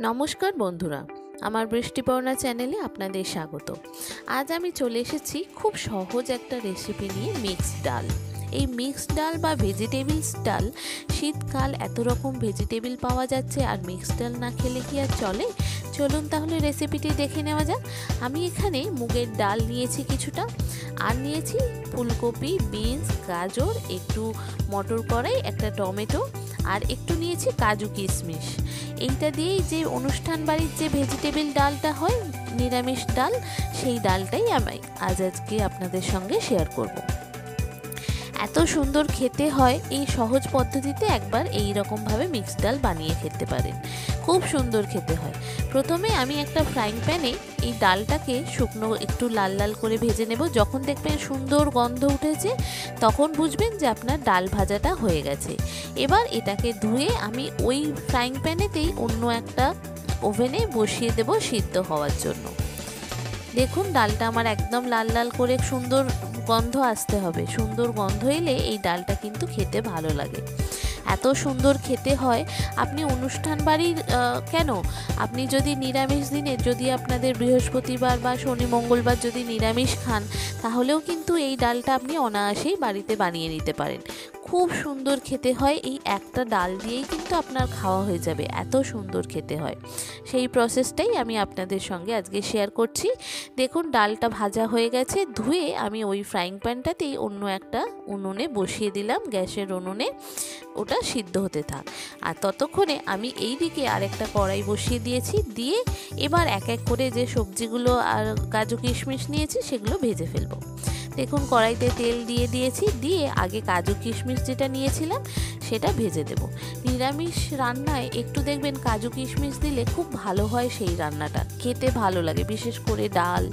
নমস্কার বন্ধুরা, আমার বৃষ্টিপর্ণা চ্যানেলে আপনাদের স্বাগত। আজ আমি চলে এসেছি খুব সহজ একটা রেসিপি নিয়ে, মিক্সড ডাল। এই মিক্সড ডাল বা ভেজিটেবলস ডাল, শীতকাল এত রকম ভেজিটেবল পাওয়া যাচ্ছে, আর মিক্সড ডাল না খেলে কি আর চলে? চলুন তাহলে রেসিপিটি দেখে নেওয়া যাক। আমি এখানে মুগের ডাল নিয়েছি কিছুটা, আর নিয়েছি ফুলকপি, বিনস, গাজর, একটু মটর কড়াই, একটা টমেটো, আর একটু নিয়েছি কাজু কিশমিশ। এইটা দিয়েই যে অনুষ্ঠান বাড়ির যে ভেজিটেবল ডালটা হয়, নিরামিষ ডাল, সেই ডালটাই আমি আজকে আপনাদের সঙ্গে শেয়ার করব। এত সুন্দর খেতে হয়, এই সহজ পদ্ধতিতে একবার এই রকমভাবে মিক্সড ডাল বানিয়ে খেতে পারেন, খুব সুন্দর খেতে হয়। প্রথমে আমি একটা ফ্রাইং প্যানে এই ডালটাকে শুকনো একটু লাল লাল করে ভেজে নেব। যখন দেখবেন সুন্দর গন্ধ উঠেছে, তখন বুঝবেন যে আপনার ডাল ভাজাটা হয়ে গেছে। এবার এটাকে ধুয়ে আমি ওই ফ্রাইং প্যানেতেই অন্য একটা ওভেনে বসিয়ে দেব সিদ্ধ হওয়ার জন্য। দেখুন, ডালটা আমার একদম লাল লাল করে সুন্দর গন্ধ আসতে হবে। সুন্দর গন্ধ এলে এই ডালটা কিন্তু খেতে ভালো লাগে, এত সুন্দর খেতে হয়। আপনি অনুষ্ঠান বাড়ির কেন, আপনি যদি নিরামিষ দিনে, যদি আপনাদের বৃহস্পতিবার বা শনি মঙ্গলবার যদি নিরামিষ খান, তাহলেও কিন্তু এই ডালটা আপনি অনায়াসেই বাড়িতে বানিয়ে নিতে পারেন। খুব সুন্দর খেতে হয়, এই একটা ডাল দিয়েই কিন্তু আপনার খাওয়া হয়ে যাবে, এত সুন্দর খেতে হয়। সেই প্রসেসটাই আমি আপনাদের সঙ্গে আজকে শেয়ার করছি। দেখুন, ডালটা ভাজা হয়ে গেছে। ধুয়ে আমি ওই ফ্রাইং প্যানটাতেই অন্য একটা উনুনে বসিয়ে দিলাম, গ্যাসের উনুনে। ওটা সিদ্ধ হতে থাক, আর ততক্ষণে আমি এই দিকে আরেকটা কড়াই বসিয়ে দিয়েছি। দিয়ে এবার এক এক করে যে সবজিগুলো আর কাজু কিশমিশ নিয়েছি, সেগুলো ভেজে ফেলবো। দেখুন, কড়াইতে তেল দিয়ে দিয়েছি, দিয়ে আগে কাজু কিশমিশ যেটা নিয়েছিলাম সেটা ভেজে দেব। নিরামিষ রান্নায় একটু দেখবেন কাজু কিশমিশ দিলে খুব ভালো হয়, সেই রান্নাটা খেতে ভালো লাগে। বিশেষ করে ডাল,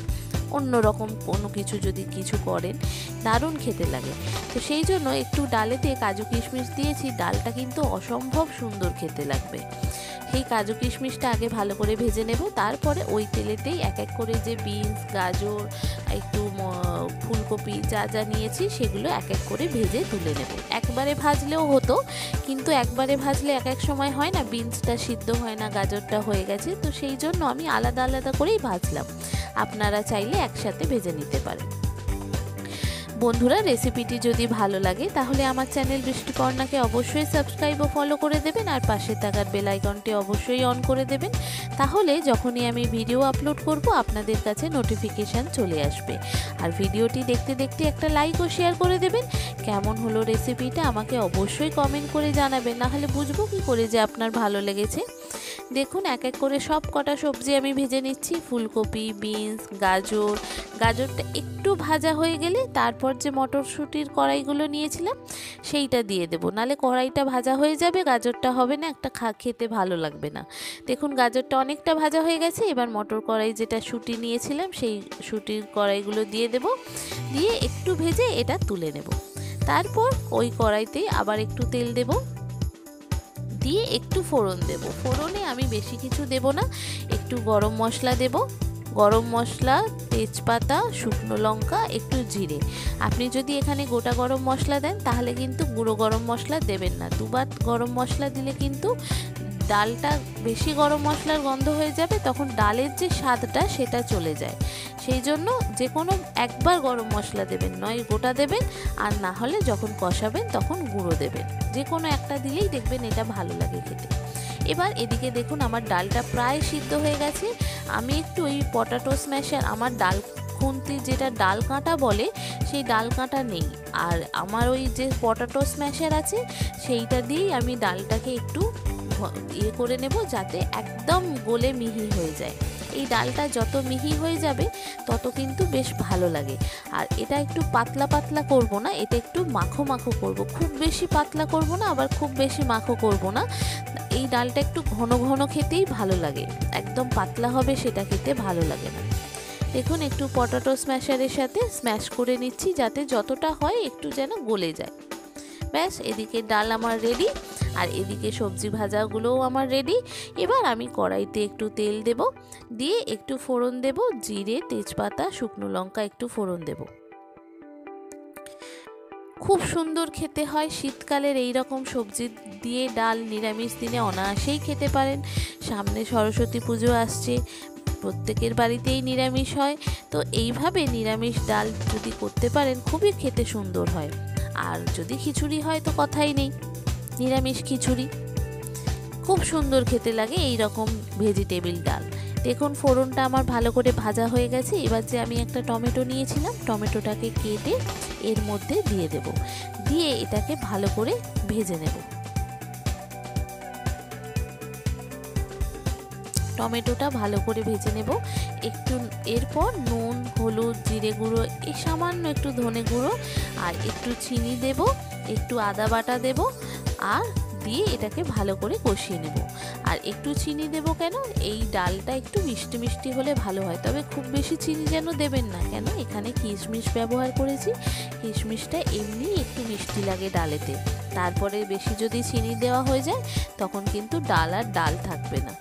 অন্য রকম কোনো কিছু যদি কিছু করেন, দারুণ খেতে লাগে। তো সেই জন্য একটু ডালেতে কাজু কিশমিশ দিয়েছি, ডালটা কিন্তু অসম্ভব সুন্দর খেতে লাগবে। সেই কাজু কিশমিশটা আগে ভালো করে ভেজে নেব। তারপরে ওই তেলেতেই এক এক করে যে বিনস, গাজর, একটু ফুলকপি যা যা নিয়েছি, সেগুলো এক এক করে ভেজে তুলে নেব। একবারে ভাজলেও হতো, কিন্তু একবারে ভাজলে এক এক সময় হয় না, বিনসটা সিদ্ধ হয় না, গাজরটা হয়ে গেছে, তো সেই জন্য আমি আলাদা আলাদা করেই ভাজলাম। আপনারা চাইলে একসাথে ভেজে নিতে পারেন। বন্ধুরা, রেসিপিটি যদি ভালো লাগে তাহলে আমার চ্যানেল বৃষ্টিপর্ণাকে অবশ্যই সাবস্ক্রাইব ও ফলো করে দেবেন, আর পাশে থাকার বেল আইকনটি অবশ্যই অন করে দেবেন। তাহলে যখনই আমি ভিডিও আপলোড করব, আপনাদের কাছে নোটিফিকেশান চলে আসবে। আর ভিডিওটি দেখতে দেখতে একটা লাইক ও শেয়ার করে দেবেন। কেমন হলো রেসিপিটা আমাকে অবশ্যই কমেন্ট করে জানাবেন, নাহলে বুঝবো কী করে যে আপনার ভালো লেগেছে। দেখুন, এক এক করে সব কটা সবজি আমি ভেজে নিচ্ছি। ফুলকপি, বিনস, গাজরটা একটু ভাজা হয়ে গেলে তারপর যে মটরশুঁটির কড়াইগুলো নিয়েছিলাম সেইটা দিয়ে দেবো, নালে কড়াইটা ভাজা হয়ে যাবে, গাজরটা হবে না, একটা খেতে ভালো লাগবে না। দেখুন, গাজরটা অনেকটা ভাজা হয়ে গেছে। এবার মটর কড়াই যেটা শুঁটি নিয়েছিলাম, সেই শুঁটির কড়াইগুলো দিয়ে দেবো, দিয়ে একটু ভেজে এটা তুলে নেব। তারপর ওই কড়াইতেই আবার একটু তেল দেবো, দিয়ে একটু ফোড়ন দেব। ফোড়নে আমি বেশি কিছু দেব না, একটু গরম মশলা দেব। গরম মশলা, তেজপাতা, শুকনো লঙ্কা, একটু জিরে। আপনি যদি এখানে গোটা গরম মশলা দেন, তাহলে কিন্তু গুঁড়ো গরম মশলা দেবেন না। দুবার গরম মশলা দিলে কিন্তু ডালটা বেশি গরম মশলার গন্ধ হয়ে যাবে, তখন ডালের যে স্বাদটা সেটা চলে যায়। সেই জন্য যে কোনো একবার গরম মশলা দেবেন, নয় গোটা দেবেন, আর না হলে যখন কষাবেন তখন গুঁড়ো দেবেন। যে কোনো একটা দিলেই দেখবেন এটা ভালো লাগে খেতে। এবার এদিকে দেখুন, আমার ডালটা প্রায় সিদ্ধ হয়ে গেছে। আমি একটু ওই পটাটো স্ম্যাশার, আমার ডাল খুন্তি যেটা ডাল কাঁটা বলে, সেই ডাল কাঁটা নেই, আর আমার ওই যে পটাটো স্ম্যাশার আছে, সেইটা দিয়েই আমি ডালটাকে একটু করে নেব, যাতে একদম গলে মিহি হয়ে যায়। এই ডালটা যত মিহি হয়ে যাবে তত কিন্তু বেশ ভালো লাগে। আর এটা একটু পাতলা পাতলা করব না, এটা একটু মাখো মাখো করব। খুব বেশি পাতলা করব না, আবার খুব বেশি মাখো করব না। এই ডালটা একটু ঘন ঘন খেতেই ভালো লাগে, একদম পাতলা হবে সেটা খেতে ভালো লাগে না। দেখুন, একটু পটাটো স্ম্যাশারের সাথে স্ম্যাশ করে নিচ্ছি, যাতে যতটা হয় একটু যেন গলে যায়। ব্যাস, এদিকে ডাল আমার রেডি, আর এদিকে সবজি ভাজাগুলোও আমার রেডি। এবার আমি কড়াইতে একটু তেল দেব, দিয়ে একটু ফোড়ন দেব, জিরে, তেজপাতা, শুকনো লঙ্কা একটু ফোড়ন দেব। খুব সুন্দর খেতে হয়। শীতকালের এই রকম সবজি দিয়ে ডাল নিরামিষ দিনে অনায়াসেই খেতে পারেন। সামনে সরস্বতী পুজো আসছে, প্রত্যেকের বাড়িতেই নিরামিষ হয়, তো এইভাবে নিরামিষ ডাল যদি করতে পারেন খুবই খেতে সুন্দর হয়। আর যদি খিচুড়ি হয় তো কথাই নেই, নিরামিষ খিচুড়ি খুব সুন্দর খেতে লাগে এই রকম ভেজিটেবিল ডাল। দেখুন ফোড়নটা আমার ভালো করে ভাজা হয়ে গেছে। এবার যে আমি একটা টমেটো নিয়েছিলাম, টমেটোটাকে কেটে এর মধ্যে দিয়ে দেব, দিয়ে এটাকে ভালো করে ভেজে নেব। টমেটোটা ভালো করে ভেজে নেব একটু। এরপর নুন, হলুদ, জিরে গুঁড়ো, এই সামান্য একটু ধনে গুঁড়ো আর একটু চিনি দেব, একটু আদা বাটা দেব, আর দিয়ে এটাকে ভালো করে কষিয়ে নেব। আর একটু চিনি দেব কেন, এই ডালটা একটু মিষ্টি মিষ্টি হলে ভালো হয়, তবে খুব বেশি চিনি যেন দেবেন না, কেন এখানে কিশমিশ ব্যবহার করেছি। কিশমিশটা এমনি একটু মিষ্টি লাগে ডালেতে, তারপরে বেশি যদি চিনি দেওয়া হয়ে যায় তখন কিন্তু ডাল আর ডাল থাকবে না,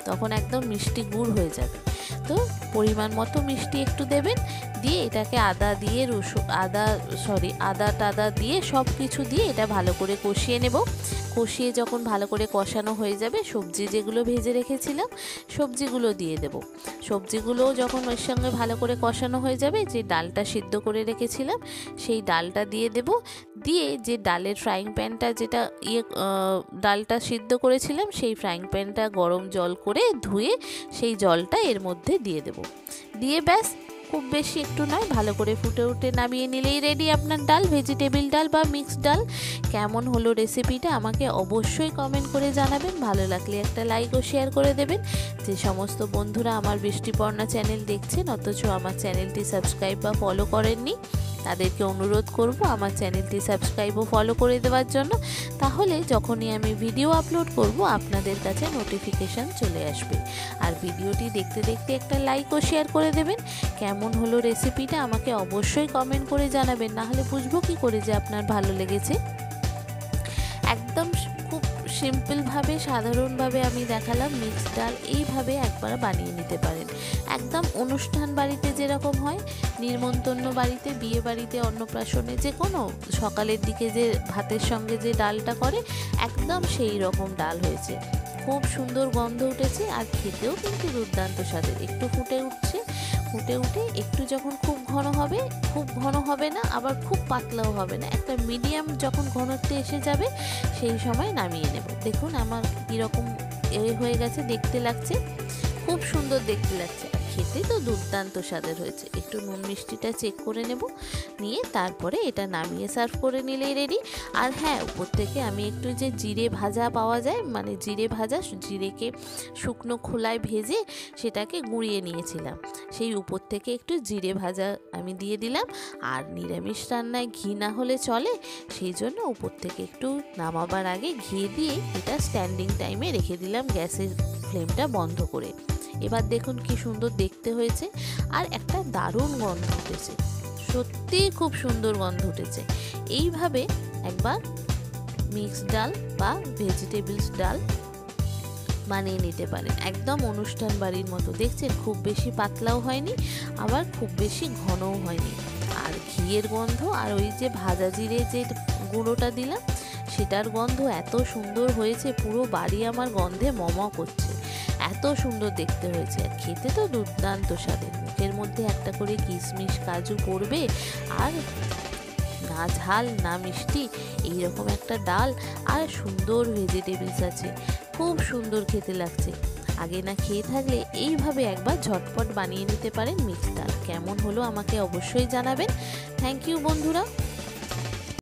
তখন একদম মিষ্টি গুড় হয়ে যাবে। তো পরিমাণ মতো মিষ্টি একটু দেবেন, দিয়ে এটাকে আদা টাদা দিয়ে সব কিছু দিয়ে এটা ভালো করে কষিয়ে নেব। কষিয়ে যখন ভালো করে কষানো হয়ে যাবে, সবজি যেগুলো ভেজে রেখেছিলাম সবজিগুলো দিয়ে দেব। সবজিগুলো যখন ওর সঙ্গে ভালো করে কষানো হয়ে যাবে, যে ডালটা সিদ্ধ করে রেখেছিলাম সেই ডালটা দিয়ে দেব। দিয়ে যে ডালের ফ্রাইং প্যানটা যেটা ডালটা সিদ্ধ করেছিলাম সেই ফ্রাইং প্যানটা গরম জল করে ধুয়ে সেই জলটা এর মধ্যে দিয়ে দেব। দিয়ে ব্যাস, খুব বেশি একটু নয়, ভালো করে ফুটে উঠে নামিয়ে নিলেই রেডি আপনার ডাল, ভেজিটেবিল ডাল বা মিক্সড ডাল। কেমন হলো রেসিপিটা আমাকে অবশ্যই কমেন্ট করে জানাবেন। ভালো লাগলে একটা লাইক ও শেয়ার করে দেবেন। যে সমস্ত বন্ধুরা আমার বৃষ্টিপর্ণা চ্যানেল দেখছেন অথচ আমার চ্যানেলটি সাবস্ক্রাইব বা ফলো করেননি, তাদেরকে অনুরোধ করব আমার চ্যানেলটি সাবস্ক্রাইব ও ফলো করে দেওয়ার জন্য। তাহলে যখনই আমি ভিডিও আপলোড করব আপনাদের কাছে নোটিফিকেশান চলে আসবে। আর ভিডিওটি দেখতে দেখতে একটা লাইক ও শেয়ার করে দেবেন। কেমন হলো রেসিপিটা আমাকে অবশ্যই কমেন্ট করে জানাবেন, নাহলে বুঝবো কী করে যে আপনার ভালো লেগেছে। একদম খুব সিম্পলভাবে সাধারণভাবে আমি দেখালাম মিক্সড ডাল, এইভাবে একবার বানিয়ে নিতে পারেন। একদম অনুষ্ঠান বাড়িতে যেরকম হয়, নিমন্ত্রণ বাড়িতে, বিয়ে বাড়িতে, অন্নপ্রাশনে, যে কোনো সকালের দিকে যে ভাতের সঙ্গে যে ডালটা করে একদম সেই রকম ডাল হয়েছে। খুব সুন্দর গন্ধ উঠেছে আর খেতেও কিন্তু দুর্দান্ত স্বাদের। একটু ফুটে উঠে একটু যখন খুব ঘন হবে না, আবার খুব পাতলাও হবে না, একটা মিডিয়াম যখন ঘনত্বে এসে যাবে সেই সময় নামিয়ে নেব। দেখুন আমার কীরকম হয়ে গেছে, দেখতে লাগছে, খুব সুন্দর দেখতে লাগছে, আর খেতে তো দুর্দান্ত স্বাদের হয়েছে। একটু নুন মিষ্টিটা চেক করে নেব, নিয়ে তারপরে এটা নামিয়ে সার্ভ করে নিলেই রেডি। আর হ্যাঁ, উপর থেকে আমি একটু যে জিরে ভাজা পাওয়া যায়, মানে জিরেকে শুকনো খোলায় ভেজে সেটাকে গুঁড়িয়ে নিয়েছিলাম, সেই উপর থেকে একটু জিরে ভাজা আমি দিয়ে দিলাম। আর নিরামিষ রান্নায় ঘি না হলে চলে, সেই জন্য উপর থেকে একটু নামাবার আগে ঘি দিয়ে এটা স্ট্যান্ডিং টাইমে রেখে দিলাম গ্যাসের ফ্লেমটা বন্ধ করে। এবার দেখুন কি সুন্দর দেখতে হয়েছে, আর একটা দারুণ গন্ধ উঠেছে, সত্যিই খুব সুন্দর গন্ধ উঠেছে। এইভাবে একবার মিক্সড ডাল বা ভেজিটেবলস ডাল বানিয়ে নিতে পারেন, একদম অনুষ্ঠান বাড়ির মতো। দেখছেন খুব বেশি পাতলাও হয়নি, আবার খুব বেশি ঘনও হয়নি। আর ঘিয়ের গন্ধ আর ওই যে ভাজা জিরে যে গুঁড়োটা দিলাম সেটার গন্ধ এত সুন্দর হয়েছে, পুরো বাড়ি আমার গন্ধে মম করছে, এত সুন্দর দেখতে হয়েছে। আর খেতে তো দুর্দান্ত স্বাদের, মুখের মধ্যে একটা করে কিশমিশ কাজু পড়বে, আর না ঝাল না মিষ্টি, এইরকম একটা ডাল আর সুন্দর ভেজিটেবলস আছে, খুব সুন্দর খেতে লাগছে। আগে না খেয়ে থাকলে এইভাবে একবার ঝটপট বানিয়ে নিতে পারেন মিক্সড ডাল। কেমন হলো আমাকে অবশ্যই জানাবেন। থ্যাংক ইউ বন্ধুরা।